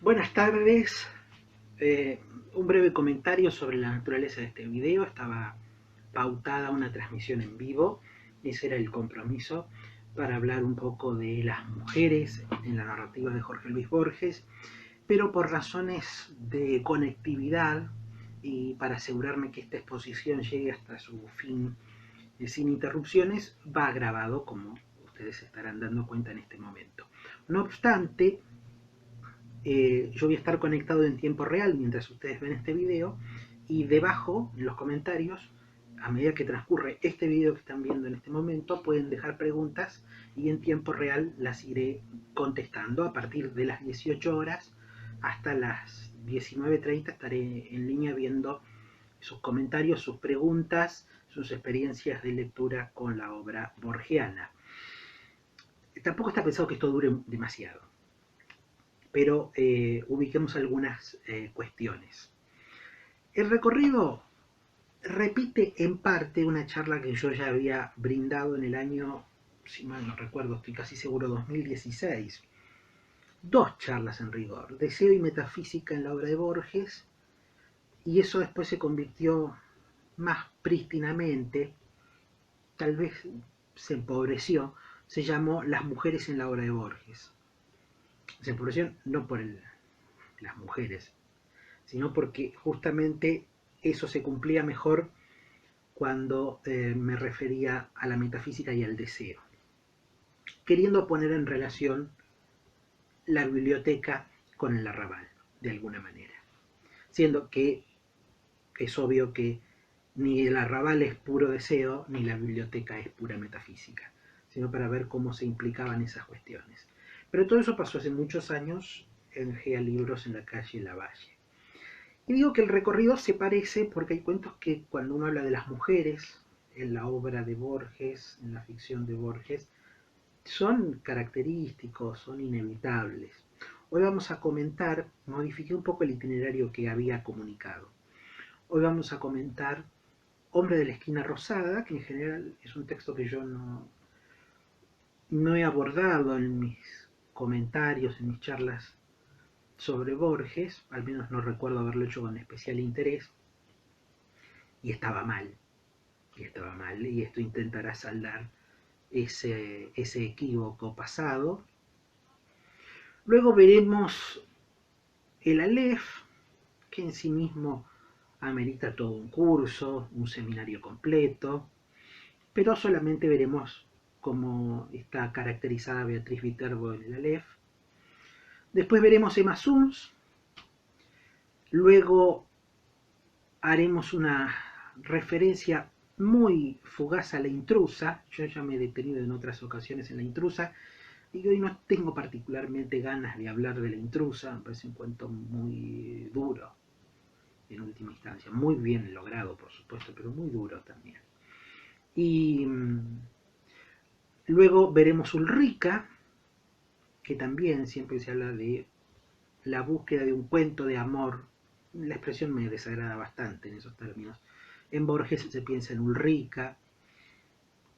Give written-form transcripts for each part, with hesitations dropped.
Buenas tardes. Eh, un breve comentario sobre la naturaleza de este video. Estaba pautada una transmisión en vivo. Ese era el compromiso para hablar un poco de las mujeres en la narrativa de Jorge Luis Borges, pero por razones de conectividad y para asegurarme que esta exposición llegue hasta su fin sin interrupciones, va grabado como ustedes se estarán dando cuenta en este momento. No obstante, yo voy a estar conectado en tiempo real mientras ustedes ven este video, y debajo en los comentarios, a medida que transcurre este video que están viendo en este momento, pueden dejar preguntas y en tiempo real las iré contestando. A partir de las 18 horas hasta las 19:30 estaré en línea viendo sus comentarios, sus preguntas, sus experiencias de lectura con la obra borgiana. Tampoco está pensado que esto dure demasiado, pero ubiquemos algunas cuestiones. El recorrido repite en parte una charla que yo ya había brindado en el año, si mal no recuerdo, estoy casi seguro, 2016. Dos charlas en rigor, Deseo y Metafísica en la obra de Borges, y eso después se convirtió más prístinamente, tal vez se empobreció, se llamó Las mujeres en la obra de Borges. Se empobreció no por las mujeres, sino porque justamente eso se cumplía mejor cuando me refería a la metafísica y al deseo, queriendo poner en relación la biblioteca con el arrabal, de alguna manera, siendo que es obvio que ni el arrabal es puro deseo, ni la biblioteca es pura metafísica, sino para ver cómo se implicaban esas cuestiones. Pero todo eso pasó hace muchos años en Gea Libros en la calle Lavalle. Y digo que el recorrido se parece porque hay cuentos que cuando uno habla de las mujeres en la obra de Borges, en la ficción de Borges, son característicos, son inevitables. Hoy vamos a comentar, modifiqué un poco el itinerario que había comunicado. Hoy vamos a comentar Hombre de la esquina rosada, que en general es un texto que yo no he abordado en mis comentarios, en mis charlas sobre Borges, al menos no recuerdo haberlo hecho con especial interés, y estaba mal, y esto intentará saldar ese equívoco pasado. Luego veremos el Aleph, que en sí mismo amerita todo un curso, un seminario completo, pero solamente veremos cómo está caracterizada Beatriz Viterbo en el Aleph. Después veremos Emma Suns, luego haremos una referencia muy fugaz a La intrusa. Yo ya me he detenido en otras ocasiones en La intrusa, y hoy no tengo particularmente ganas de hablar de La intrusa. Me parece un cuento muy duro, en última instancia, muy bien logrado por supuesto, pero muy duro también. Y luego veremos Ulrica, que también siempre se habla de la búsqueda de un cuento de amor. La expresión me desagrada bastante en esos términos. En Borges se piensa en Ulrica,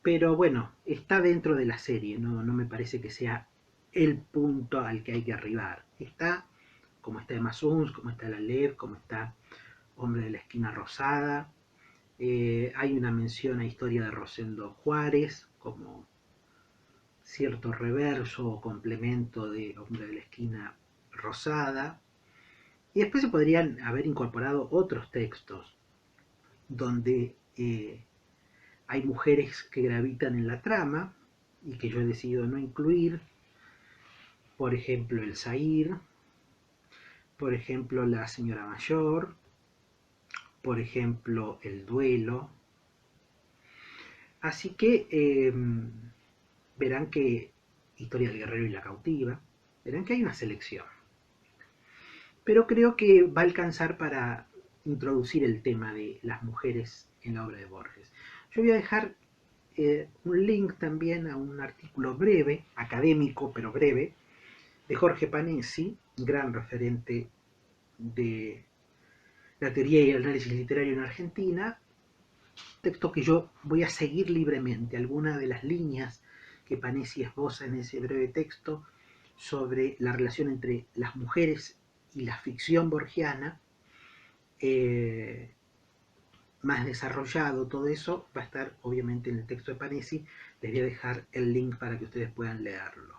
pero bueno, está dentro de la serie, no me parece que sea el punto al que hay que arribar. Está como está Emma Suns, como está la Lev, como está Hombre de la esquina rosada. Hay una mención a Historia de Rosendo Juárez como cierto reverso o complemento de Hombre de la esquina rosada. Y después se podrían haber incorporado otros textos donde hay mujeres que gravitan en la trama y que yo he decidido no incluir. Por ejemplo, el Zahir, por ejemplo, la señora mayor, por ejemplo, el duelo. Así que verán que Historia del guerrero y la cautiva, verán que hay una selección. Pero creo que va a alcanzar para introducir el tema de las mujeres en la obra de Borges. Yo voy a dejar un link también a un artículo breve, académico pero breve, de Jorge Panesi, gran referente de la teoría y el análisis literario en Argentina, texto que yo voy a seguir libremente. Algunas de las líneas que Panesi esboza en ese breve texto sobre la relación entre las mujeres y la ficción borgiana, más desarrollado todo eso, va a estar obviamente en el texto de Panesi. Les voy a dejar el link para que ustedes puedan leerlo.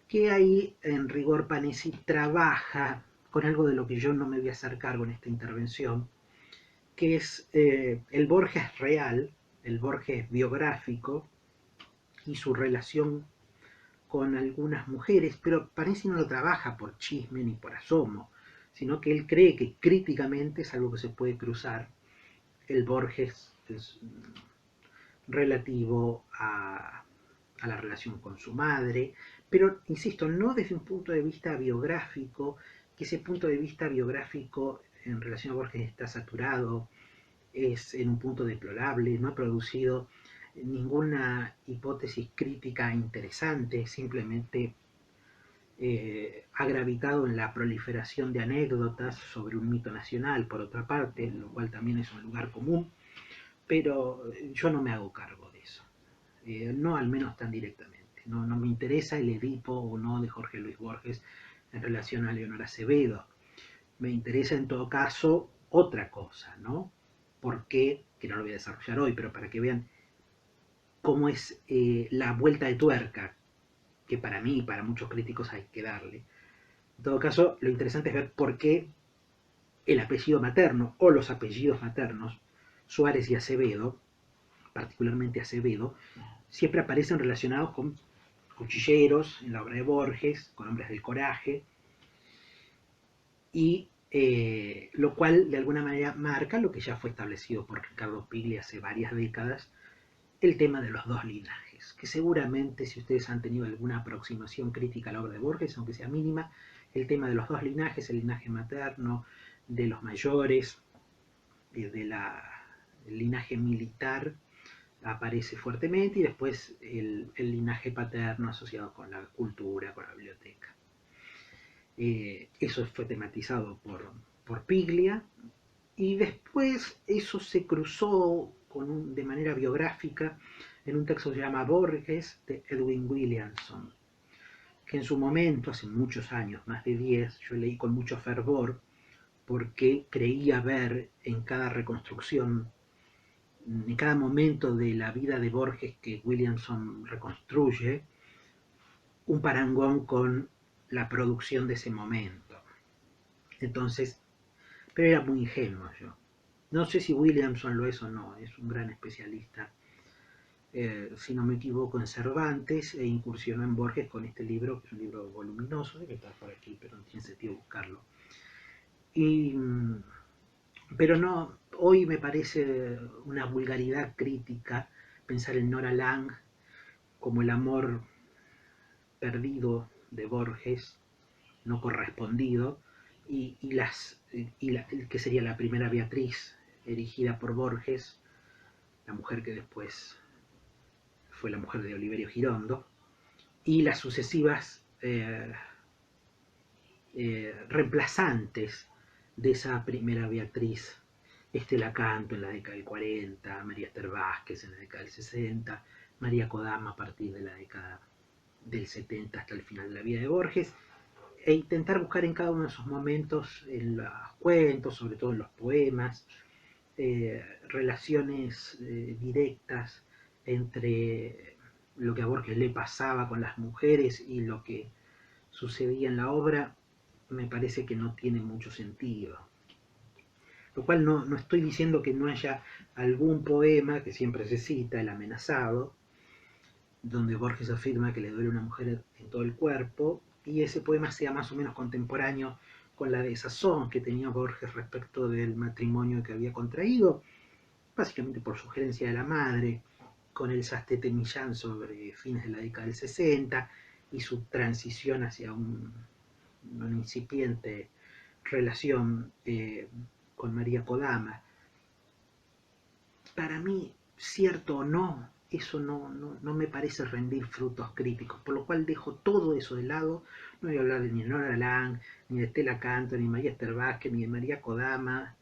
Que ahí en rigor Panesi trabaja con algo de lo que yo no me voy a hacer cargo en esta intervención, que es el Borges real, el Borges biográfico y su relación con algunas mujeres, pero Panesi no lo trabaja por chisme ni por asomo, sino que él cree que críticamente es algo que se puede cruzar. El Borges es relativo a la relación con su madre, pero insisto, no desde un punto de vista biográfico, que ese punto de vista biográfico en relación a Borges está saturado, es en un punto deplorable, no ha producido ninguna hipótesis crítica interesante, simplemente ha gravitado en la proliferación de anécdotas sobre un mito nacional, por otra parte, lo cual también es un lugar común, pero yo no me hago cargo de eso, no al menos tan directamente. No me interesa el Edipo o no de Jorge Luis Borges en relación a Leonor Acevedo. Me interesa en todo caso otra cosa, ¿no? ¿Por qué? Que no lo voy a desarrollar hoy, pero para que vean cómo es la vuelta de tuerca que para mí y para muchos críticos hay que darle. En todo caso, lo interesante es ver por qué el apellido materno o los apellidos maternos, Suárez y Acevedo, particularmente Acevedo, siempre aparecen relacionados con cuchilleros en la obra de Borges, con hombres del coraje, y lo cual de alguna manera marca lo que ya fue establecido por Ricardo Piglia hace varias décadas, el tema de los dos linajes, que seguramente si ustedes han tenido alguna aproximación crítica a la obra de Borges, aunque sea mínima, el tema de los dos linajes, el linaje materno, de los mayores, del linaje militar, aparece fuertemente, y después el linaje paterno asociado con la cultura, con la biblioteca. Eso fue tematizado por Piglia, y después eso se cruzó de manera biográfica en un texto que se llama Borges, de Edwin Williamson, que en su momento, hace muchos años, más de 10, yo leí con mucho fervor, porque creía ver en cada reconstrucción, en cada momento de la vida de Borges que Williamson reconstruye, un parangón con la producción de ese momento. Entonces, pero era muy ingenuo yo. No sé si Williamson lo es o no, es un gran especialista, si no me equivoco, en Cervantes, e incursionó en Borges con este libro, que es un libro voluminoso, debe estar por aquí, pero no tiene sentido buscarlo. Y, pero no, hoy me parece una vulgaridad crítica pensar en Nora Lang como el amor perdido de Borges, no correspondido, que sería la primera Beatriz erigida por Borges, la mujer que después fue la mujer de Oliverio Girondo, y las sucesivas reemplazantes de esa primera Beatriz, Estela Canto en la década del 40, María Esther Vázquez en la década del 60, María Kodama a partir de la década del 70 hasta el final de la vida de Borges, e intentar buscar en cada uno de esos momentos, en los cuentos, sobre todo en los poemas, relaciones directas entre lo que a Borges le pasaba con las mujeres y lo que sucedía en la obra. Me parece que no tiene mucho sentido. Lo cual no estoy diciendo que no haya algún poema que siempre se cita, El amenazado, donde Borges afirma que le duele a una mujer en todo el cuerpo, y ese poema sea más o menos contemporáneo con la desazón que tenía Borges respecto del matrimonio que había contraído, básicamente por sugerencia de la madre, con el Sastete Millán sobre fines de la década del 60 y su transición hacia una incipiente relación con María Kodama. Para mí, cierto o no, eso no me parece rendir frutos críticos, por lo cual dejo todo eso de lado. No voy a hablar ni de Nora Lang, ni de Estela Canto, ni de María Esther Vázquez, ni de María Kodama,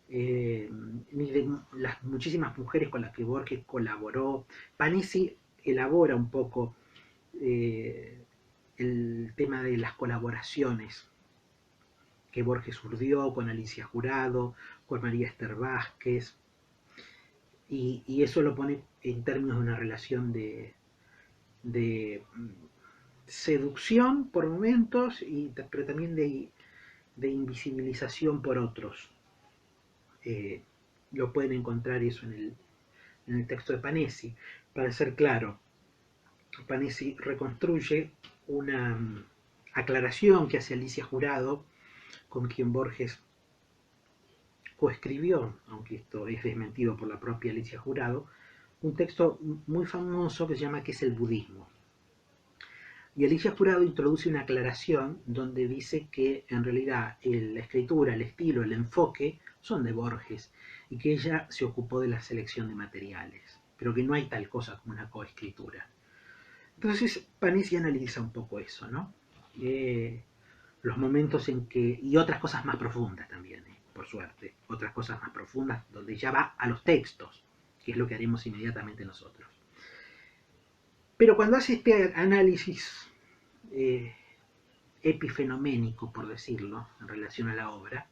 ni de las muchísimas mujeres con las que Borges colaboró. Panesi elabora un poco el tema de las colaboraciones que Borges urdió con Alicia Jurado, con María Esther Vázquez, y eso lo pone en términos de una relación de seducción por momentos, pero también de invisibilización por otros. Lo pueden encontrar eso en el texto de Panesi. Para ser claro, Panesi reconstruye una aclaración que hace Alicia Jurado, con quien Borges coescribió, aunque esto es desmentido por la propia Alicia Jurado, un texto muy famoso que se llama ¿Qué es el budismo? Y Alicia Jurado introduce una aclaración donde dice que en realidad la escritura, el estilo, el enfoque son de Borges y que ella se ocupó de la selección de materiales, pero que no hay tal cosa como una coescritura. Entonces Panesi analiza un poco eso, ¿no? Los momentos en que, y otras cosas más profundas también, por suerte, otras cosas más profundas donde ya va a los textos, que es lo que haremos inmediatamente nosotros. Pero cuando hace este análisis epifenoménico, por decirlo, en relación a la obra,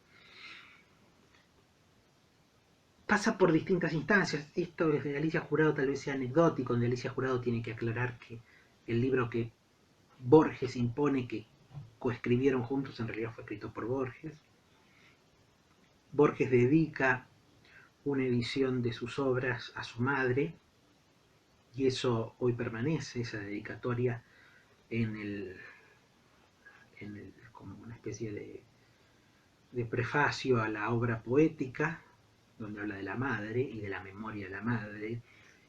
pasa por distintas instancias. Esto de Alicia Jurado tal vez sea anecdótico, donde Alicia Jurado tiene que aclarar que el libro que Borges impone que coescribieron juntos en realidad fue escrito por Borges. Borges dedica una edición de sus obras a su madre, y eso hoy permanece, esa dedicatoria como una especie de prefacio a la obra poética, donde habla de la madre y de la memoria de la madre,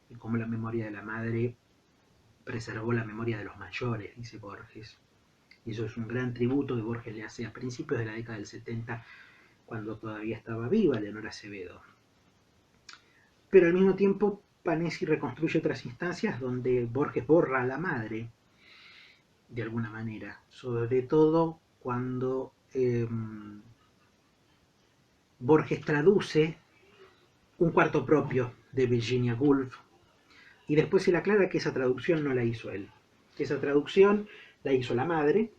y cómo la memoria de la madre preservó la memoria de los mayores, dice Borges. Y eso es un gran tributo que Borges le hace a principios de la década del 70, cuando todavía estaba viva Leonor Acevedo. Pero al mismo tiempo Panesi reconstruye otras instancias donde Borges borra a la madre, de alguna manera, sobre todo cuando Borges traduce Un cuarto propio de Virginia Woolf, y después se le aclara que esa traducción no la hizo él, que esa traducción la hizo la madre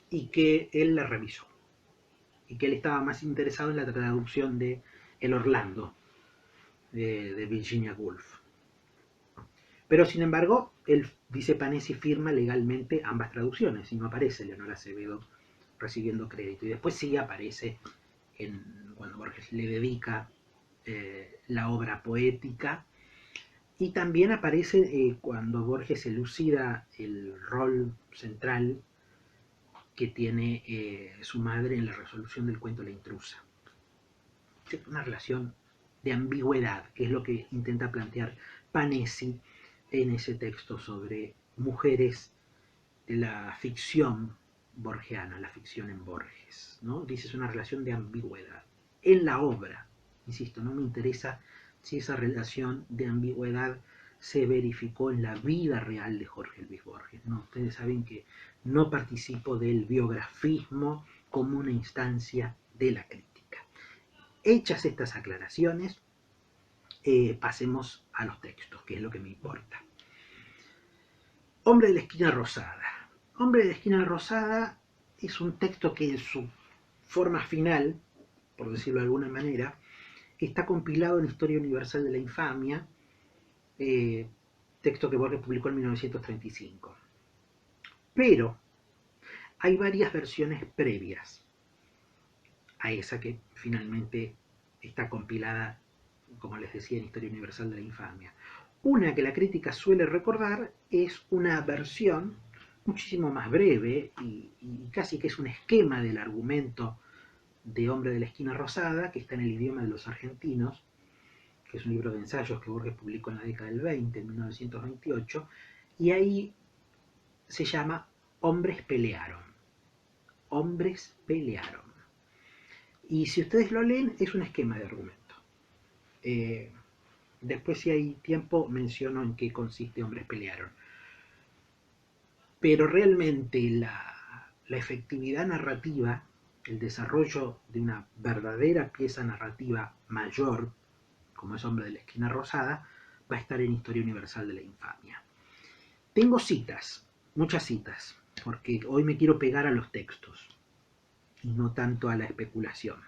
y que él la revisó, y que él estaba más interesado en la traducción de El Orlando de Virginia Woolf. Pero sin embargo, él, dice Panesi, firma legalmente ambas traducciones y no aparece Leonor Acevedo recibiendo crédito. Y después sí aparece cuando Borges le dedica la obra poética, y también aparece cuando Borges elucida el rol central que tiene su madre en la resolución del cuento La intrusa. Es una relación de ambigüedad, que es lo que intenta plantear Panesi en ese texto sobre mujeres de la ficción borgiana, la ficción en Borges, ¿no? Dice, es una relación de ambigüedad. En la obra, insisto, no me interesa si esa relación de ambigüedad se verificó en la vida real de Jorge Luis Borges, ¿no? Ustedes saben que no participo del biografismo como una instancia de la crítica. Hechas estas aclaraciones, pasemos a los textos, que es lo que me importa. Hombre de la esquina rosada. Hombre de la esquina rosada es un texto que en su forma final, por decirlo de alguna manera, está compilado en Historia Universal de la Infamia, texto que Borges publicó en 1935. Pero hay varias versiones previas a esa que finalmente está compilada, como les decía, en Historia Universal de la Infamia. Una que la crítica suele recordar es una versión muchísimo más breve y casi que es un esquema del argumento de Hombre de la Esquina Rosada, que está en el idioma de los argentinos, que es un libro de ensayos que Borges publicó en la década del 20, en 1928, y ahí se llama Hombres pelearon. Hombres pelearon. Y si ustedes lo leen, es un esquema de argumento. Después, si hay tiempo, menciono en qué consiste Hombres pelearon. Pero realmente la efectividad narrativa, el desarrollo de una verdadera pieza narrativa mayor, como es Hombre de la Esquina Rosada, va a estar en Historia Universal de la Infamia. Tengo citas, muchas citas. porque hoy me quiero pegar a los textos y no tanto a la especulación,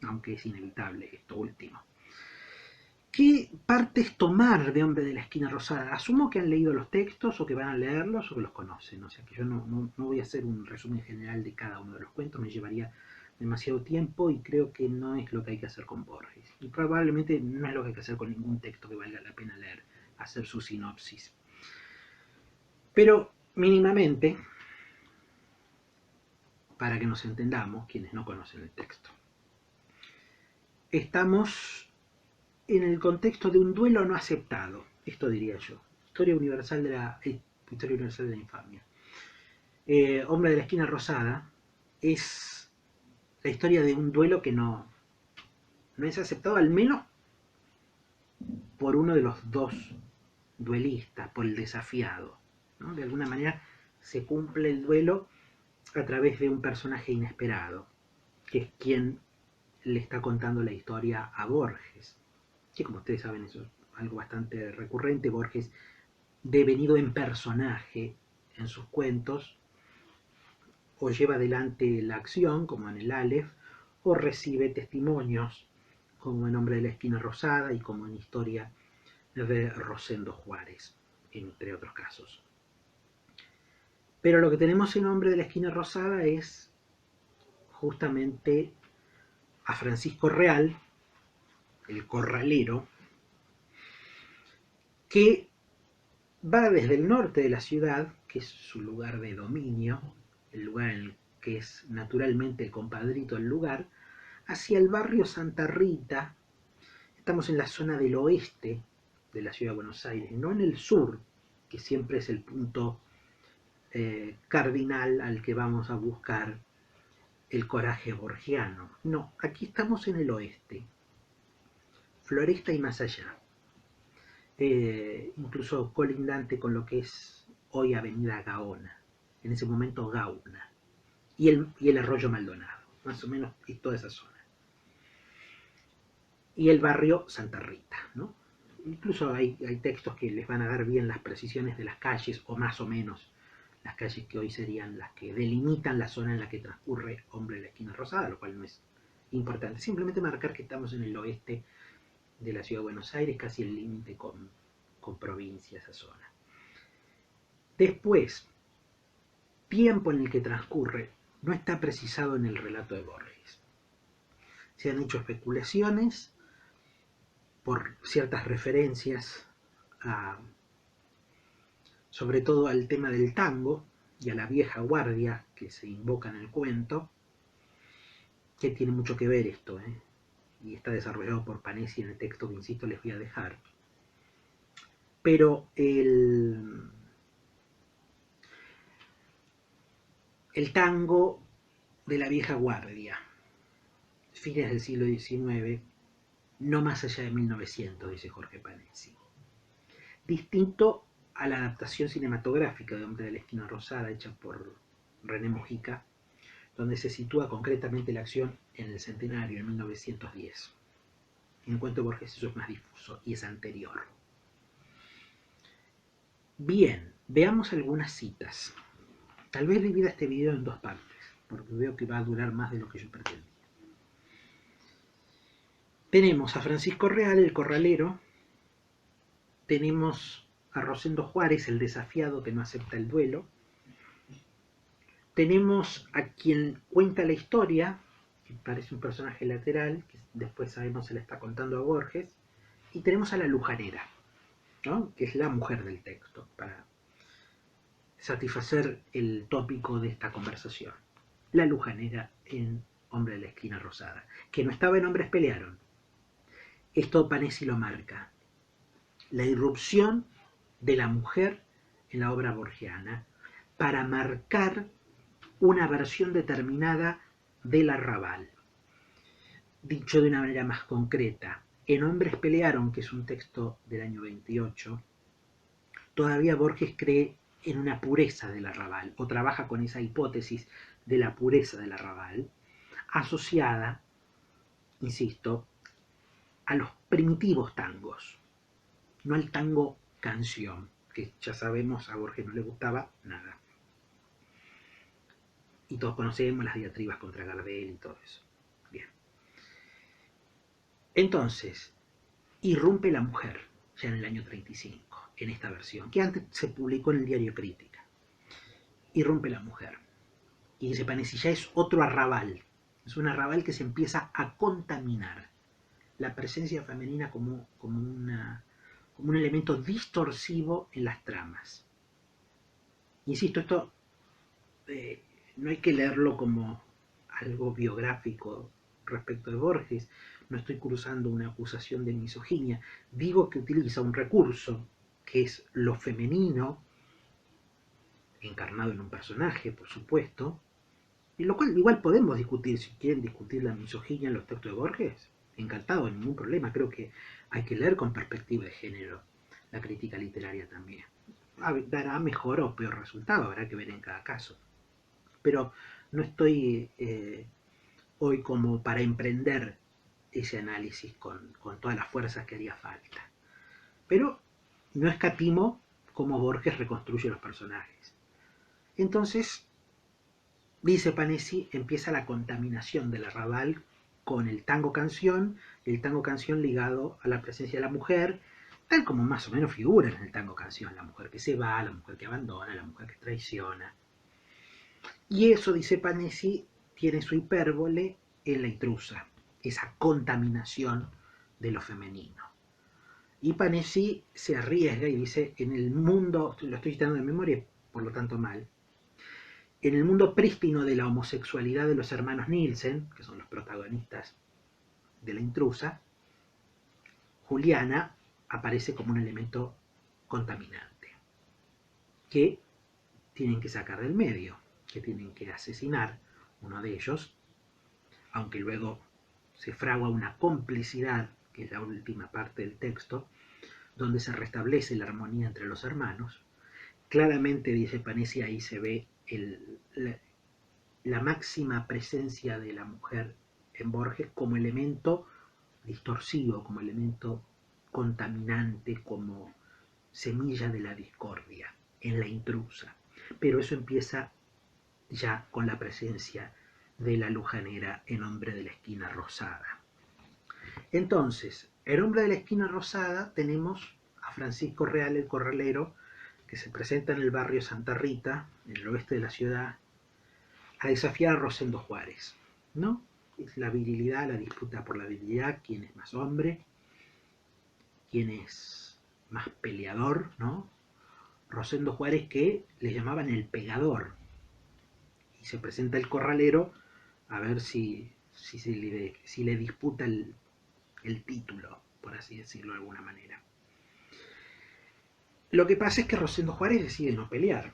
aunque es inevitable esto último. ¿Qué partes tomar de Hombre de la Esquina Rosada? Asumo que han leído los textos o que van a leerlos o que los conocen. O sea que yo no voy a hacer un resumen general de cada uno de los cuentos, me llevaría demasiado tiempo y creo que no es lo que hay que hacer con Borges. Y probablemente no es lo que hay que hacer con ningún texto que valga la pena leer, hacer su sinopsis. Pero mínimamente, para que nos entendamos, quienes no conocen el texto, estamos en el contexto de un duelo no aceptado, esto diría yo, historia universal de la infamia. Hombre de la Esquina Rosada es la historia de un duelo que no es aceptado, al menos por uno de los dos duelistas, por el desafiado, ¿no? De alguna manera se cumple el duelo a través de un personaje inesperado, que es quien le está contando la historia a Borges, que como ustedes saben eso es algo bastante recurrente. Borges, devenido en personaje en sus cuentos, o lleva adelante la acción, como en el Aleph, o recibe testimonios, como en Hombre de la Esquina Rosada y como en Historia de Rosendo Juárez, entre otros casos. Pero lo que tenemos en Hombre de la Esquina Rosada es justamente a Francisco Real, el corralero, que va desde el norte de la ciudad, que es su lugar de dominio, el lugar en el que es naturalmente el compadrito del lugar, hacia el barrio Santa Rita. Estamos en la zona del oeste de la ciudad de Buenos Aires, no en el sur, que siempre es el punto cardinal al que vamos a buscar el coraje borgiano. No, aquí estamos en el oeste, Floresta y más allá. Incluso colindante con lo que es hoy Avenida Gaona, en ese momento Gauna, y el arroyo Maldonado, más o menos es toda esa zona. Y el barrio Santa Rita, ¿no? Incluso hay textos que les van a dar bien las precisiones de las calles, o más o menos las calles que hoy serían las que delimitan la zona en la que transcurre Hombre de la Esquina Rosada, lo cual no es importante. Simplemente marcar que estamos en el oeste de la ciudad de Buenos Aires, casi el límite con provincia, esa zona. Después, tiempo en el que transcurre no está precisado en el relato de Borges. Se han hecho especulaciones por ciertas referencias sobre todo al tema del tango y a la vieja guardia que se invoca en el cuento, que tiene mucho que ver esto, y está desarrollado por Panesi en el texto que, insisto, les voy a dejar. Pero el tango de la vieja guardia, fines del siglo XIX, no más allá de 1900, dice Jorge Panesi. Distinto a la adaptación cinematográfica de Hombre de la Esquina Rosada, hecha por René Mujica, donde se sitúa concretamente la acción en el centenario, en 1910. En cuanto a Borges eso es más difuso y es anterior. Bien, veamos algunas citas. Tal vez divida este video en dos partes, porque veo que va a durar más de lo que yo pretendía. Tenemos a Francisco Real, el corralero. Tenemos a Rosendo Juárez, el desafiado que no acepta el duelo. Tenemos a quien cuenta la historia, que parece un personaje lateral, que después sabemos se le está contando a Borges. Y tenemos a la lujanera, ¿no? Que es la mujer del texto, para satisfacer el tópico de esta conversación. La lujanera en Hombre de la Esquina Rosada, que no estaba en Hombres Pelearon. Esto Panesi lo marca. La irrupción de la mujer en la obra borgiana para marcar una versión determinada del arrabal. Dicho de una manera más concreta, en Hombres Pelearon, que es un texto del año 28, todavía Borges cree en una pureza del arrabal, o trabaja con esa hipótesis de la pureza del arrabal, asociada, insisto, a los primitivos tangos, no al tango canción, que ya sabemos a Borges no le gustaba nada. y todos conocemos las diatribas contra Gardel y todo eso. Bien. Entonces, irrumpe la mujer, ya en el año 35, en esta versión, que antes se publicó en el diario Crítica. Irrumpe la mujer. Y dice Panesi, ya es otro arrabal. Es un arrabal que se empieza a contaminar. La presencia femenina como un elemento distorsivo en las tramas. Insisto, esto no hay que leerlo como algo biográfico respecto de Borges. No estoy cruzando una acusación de misoginia. Digo que utiliza un recurso que es lo femenino, encarnado en un personaje, por supuesto, y lo cual igual podemos discutir, si quieren discutir la misoginia en los textos de Borges, encantado, ningún problema. Creo que hay que leer con perspectiva de género la crítica literaria también. Dará mejor o peor resultado, habrá que ver en cada caso. Pero no estoy hoy como para emprender ese análisis con todas las fuerzas que haría falta. Pero no escatimo cómo Borges reconstruye los personajes. Entonces, dice Panesi, empieza la contaminación del arrabal con el tango canción ligado a la presencia de la mujer, tal como más o menos figura en el tango canción, la mujer que se va, la mujer que abandona, la mujer que traiciona. Y eso, dice Panesi, tiene su hipérbole en La intrusa, esa contaminación de lo femenino. Y Panesi se arriesga y dice, en el mundo, lo estoy citando de memoria, por lo tanto mal, en el mundo prístino de la homosexualidad de los hermanos Nielsen, que son los protagonistas de La intrusa, Juliana aparece como un elemento contaminante, que tienen que sacar del medio, que tienen que asesinar uno de ellos, aunque luego se fragua una complicidad, que es la última parte del texto, donde se restablece la armonía entre los hermanos. Claramente, dice Panesi, ahí se ve la máxima presencia de la mujer en Borges como elemento distorsivo, como elemento contaminante, como semilla de la discordia en La intrusa. Pero eso empieza ya con la presencia de la lujanera en Hombre de la esquina rosada. Entonces, en Hombre de la esquina rosada tenemos a Francisco Real, el corralero, que se presenta en el barrio Santa Rita, en el oeste de la ciudad, a desafiar a Rosendo Juárez, ¿no? Es la virilidad, la disputa por la virilidad, quién es más hombre, quién es más peleador, ¿no? Rosendo Juárez, que le llamaban el pegador, y se presenta el corralero a ver si le disputa el título, por así decirlo de alguna manera. Lo que pasa es que Rosendo Juárez decide no pelear,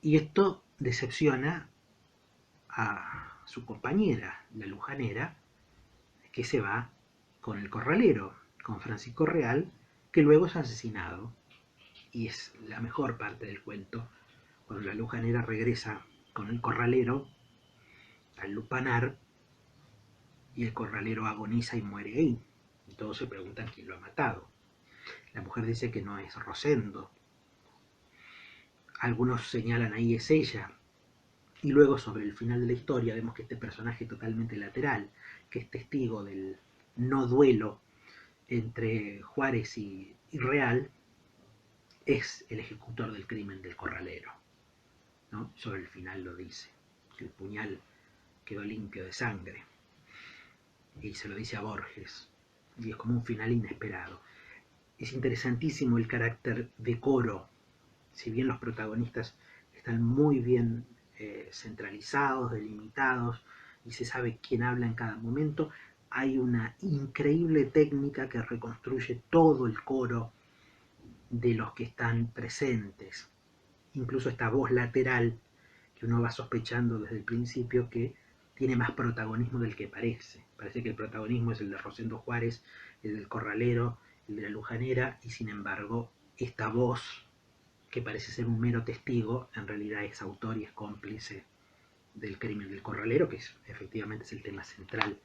y esto decepciona a su compañera, la lujanera, que se va con el corralero, con Francisco Real, que luego es asesinado. Y es la mejor parte del cuento, cuando la lujanera regresa con el corralero al lupanar y el corralero agoniza y muere ahí. Y todos se preguntan quién lo ha matado. La mujer dice que no es Rosendo. Algunos señalan ahí es ella. Y luego, sobre el final de la historia, vemos que este personaje totalmente lateral, que es testigo del no duelo entre Juárez y Real, es el ejecutor del crimen del corralero, ¿no? Sobre el final lo dice. El puñal quedó limpio de sangre. Y se lo dice a Borges. Y es como un final inesperado. Es interesantísimo el carácter de coro. Si bien los protagonistas están muy bien centralizados, delimitados, y se sabe quién habla en cada momento, hay una increíble técnica que reconstruye todo el coro de los que están presentes. Incluso esta voz lateral que uno va sospechando desde el principio que tiene más protagonismo del que parece. Parece que el protagonismo es el de Rosendo Juárez, el del corralero, el de la lujanera, y sin embargo esta voz, que parece ser un mero testigo, en realidad es autor y es cómplice del crimen del corralero, que efectivamente es el tema central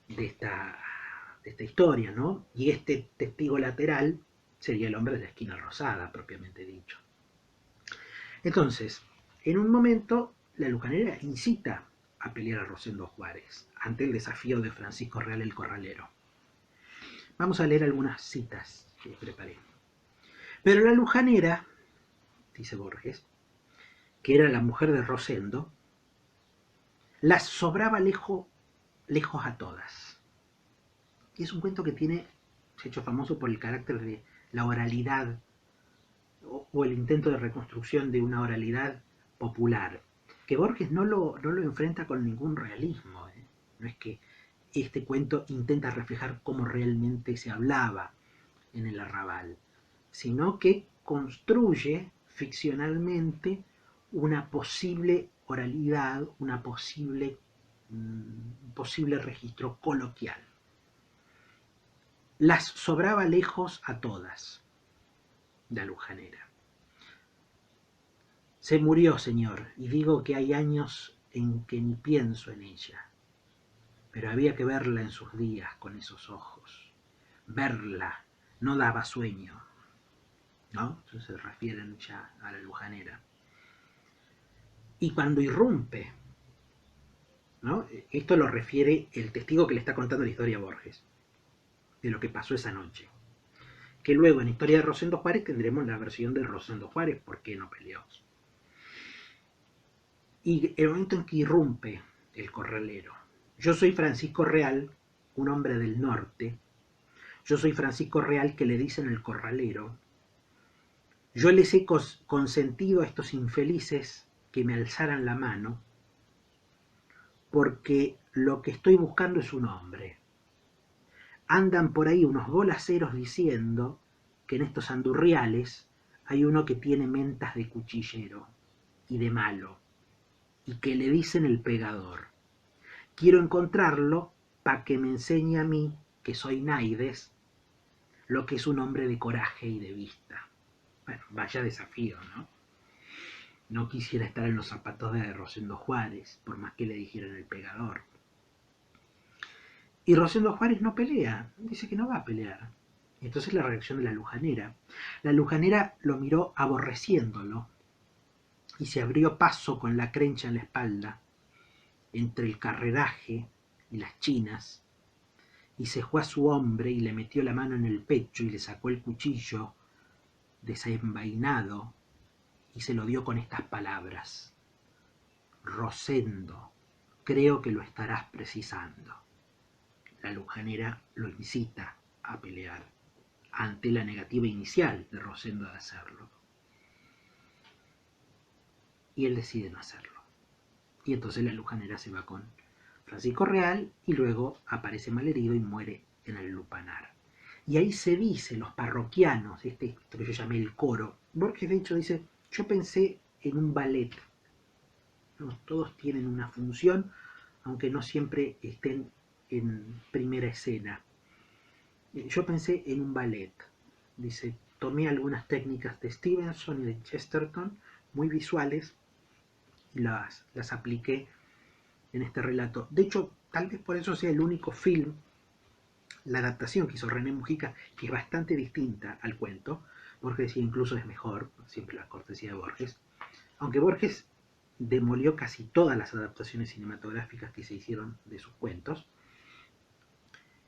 de esta historia, ¿no? Y este testigo lateral sería el hombre de la esquina rosada, propiamente dicho. Entonces, En un momento, la Lujanera incita a pelear a Rosendo Juárez ante el desafío de Francisco Real el Corralero. Vamos a leer algunas citas que preparé. Pero la Lujanera, dice Borges, que era la mujer de Rosendo, las sobraba lejos a todas. Y es un cuento que se ha hecho famoso por el carácter de la oralidad o el intento de reconstrucción de una oralidad popular, que Borges no lo enfrenta con ningún realismo. No es que este cuento intenta reflejar cómo realmente se hablaba en el arrabal, sino que construye ficcionalmente una posible oralidad, una posible registro coloquial. Las sobraba lejos a todas, la Lujanera. Se murió, señor, y digo que hay años en que ni pienso en ella, pero había que verla en sus días con esos ojos. Verla no daba sueño, ¿no? Entonces se refieren ya a la Lujanera. Y cuando irrumpe, ¿no? Esto lo refiere el testigo que le está contando la historia a Borges, de lo que pasó esa noche. Que luego en Historia de Rosendo Juárez tendremos la versión de Rosendo Juárez, ¿por qué no peleó? Y el momento en que irrumpe el corralero. Yo soy Francisco Real, un hombre del norte. Yo soy Francisco Real, que le dicen el corralero. Yo les he consentido a estos infelices que me alzaran la mano, porque lo que estoy buscando es un hombre. Andan por ahí unos bolaceros diciendo que en estos andurriales hay uno que tiene mentas de cuchillero y de malo, y que le dicen el pegador. Quiero encontrarlo para que me enseñe a mí, que soy Naides, lo que es un hombre de coraje y de vista. Bueno, vaya desafío, ¿no? No quisiera estar en los zapatos de Rosendo Juárez, por más que le dijeran el pegador. Y Rosendo Juárez no pelea, dice que no va a pelear. Entonces la reacción de la Lujanera. La Lujanera lo miró aborreciéndolo y se abrió paso con la crencha en la espalda, entre el carreraje y las chinas, y se fue a su hombre y le metió la mano en el pecho y le sacó el cuchillo desenvainado y se lo dio con estas palabras: Rosendo, creo que lo estarás precisando. La Lujanera lo incita a pelear ante la negativa inicial de Rosendo de hacerlo. Y él decide no hacerlo. Y entonces la Lujanera se va con Francisco Real y luego aparece malherido y muere en el lupanar. Y ahí se dice, los parroquianos, esto que yo llamé el coro, Borges de hecho dice, yo pensé en un ballet, ¿no? Todos tienen una función, aunque no siempre estén en primera escena. Yo pensé en un ballet, dice, tomé algunas técnicas de Stevenson y de Chesterton, muy visuales, y las apliqué en este relato. De hecho, tal vez por eso sea el único film, la adaptación que hizo René Mujica, que es bastante distinta al cuento. Borges decía incluso es mejor, siempre la cortesía de Borges. Aunque Borges demolió casi todas las adaptaciones cinematográficas que se hicieron de sus cuentos,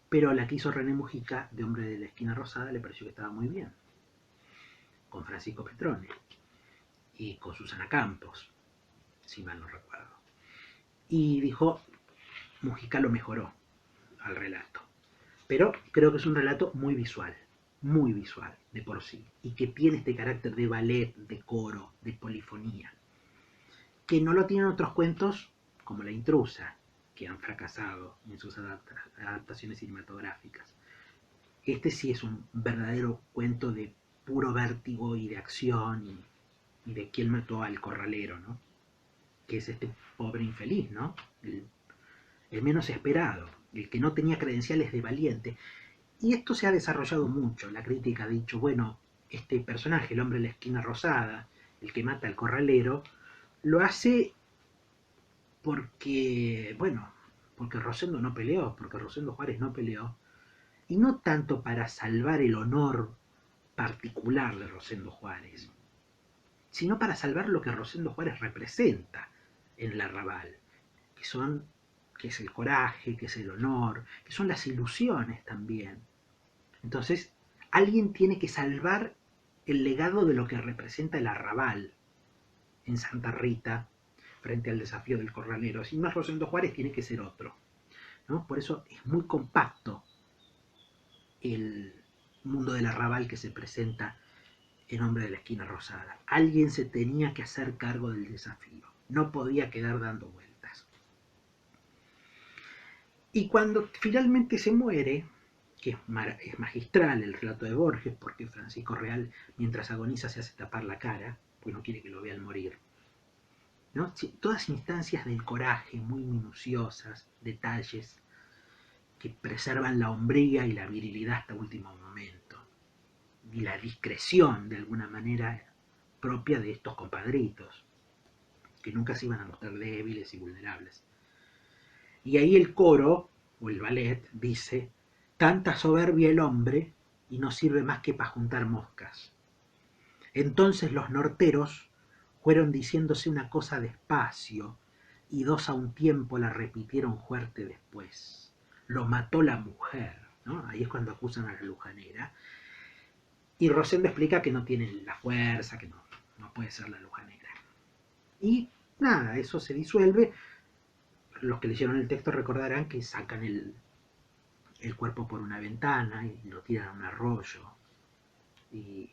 pero la que hizo René Mujica, de Hombre de la Esquina Rosada, le pareció que estaba muy bien, con Francisco Petrone y con Susana Campos, si mal no recuerdo. Y dijo, Mujica lo mejoró al relato. Pero creo que es un relato muy visual de por sí, y que tiene este carácter de ballet, de coro, de polifonía, que no lo tienen otros cuentos como La Intrusa, que han fracasado en sus adaptaciones cinematográficas. Este sí es un verdadero cuento de puro vértigo y de acción y de quién mató al corralero, ¿no? Que es este pobre infeliz, ¿no? El menos esperado, el que no tenía credenciales de valiente. Y esto se ha desarrollado mucho. La crítica ha dicho, bueno, este personaje, el hombre de la esquina rosada, el que mata al corralero, lo hace porque, bueno, porque Rosendo no peleó, porque Rosendo Juárez no peleó, y no tanto para salvar el honor particular de Rosendo Juárez, sino para salvar lo que Rosendo Juárez representa en el arrabal, que es el coraje, que es el honor, que son las ilusiones también. Entonces, alguien tiene que salvar el legado de lo que representa el arrabal en Santa Rita frente al desafío del corralero. Si no es Rosendo Juárez, tiene que ser otro, ¿no? Por eso es muy compacto el mundo del arrabal que se presenta en Hombre de la Esquina Rosada. Alguien se tenía que hacer cargo del desafío, no podía quedar dando vueltas. Y cuando finalmente se muere, que es magistral el relato de Borges, porque Francisco Real, mientras agoniza, se hace tapar la cara, pues no quiere que lo vean morir, ¿no? Todas instancias del coraje, muy minuciosas, detalles que preservan la hombría y la virilidad hasta último momento, y la discreción, de alguna manera, propia de estos compadritos, que nunca se iban a mostrar débiles y vulnerables. Y ahí el coro, o el ballet, dice: tanta soberbia el hombre y no sirve más que para juntar moscas. Entonces los norteros fueron diciéndose una cosa despacio, y dos a un tiempo la repitieron fuerte después: lo mató la mujer, ¿no? Ahí es cuando acusan a la lujanera. Y Rosendo explica que no tiene la fuerza, que no puede ser la lujanera. Y nada, eso se disuelve. Los que leyeron el texto recordarán que sacan el cuerpo por una ventana y lo tiran a un arroyo. Y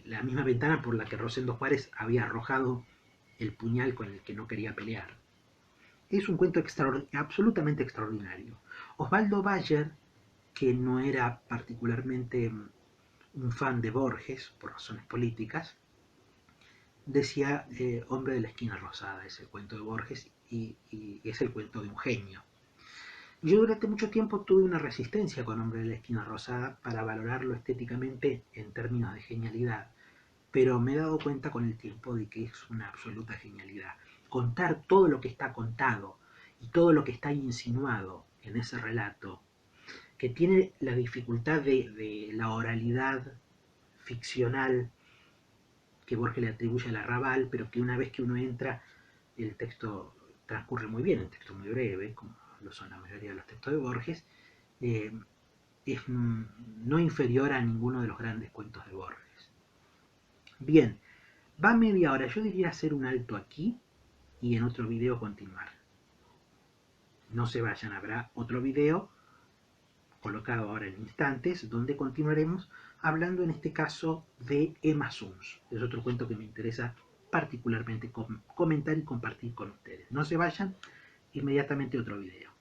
la misma ventana por la que Rosendo Juárez había arrojado el puñal con el que no quería pelear. Es un cuento absolutamente extraordinario. Osvaldo Bayer, que no era particularmente un fan de Borges, por razones políticas, decía Hombre de la Esquina Rosada, es el cuento de Borges y es el cuento de un genio. Yo durante mucho tiempo tuve una resistencia con Hombre de la Esquina Rosada para valorarlo estéticamente en términos de genialidad, pero me he dado cuenta con el tiempo de que es una absoluta genialidad. Contar todo lo que está contado y todo lo que está insinuado en ese relato, que tiene la dificultad de la oralidad ficcional que Borges le atribuye al arrabal, pero que una vez que uno entra, el texto transcurre muy bien, un texto muy breve, como lo son la mayoría de los textos de Borges, eh, es no inferior a ninguno de los grandes cuentos de Borges. Bien, va media hora, yo diría hacer un alto aquí y en otro video continuar. No se vayan, habrá otro video colocado ahora en instantes donde continuaremos hablando en este caso de Emma Suns. Es otro cuento que me interesa particularmente comentar y compartir con ustedes. No se vayan, inmediatamente otro video.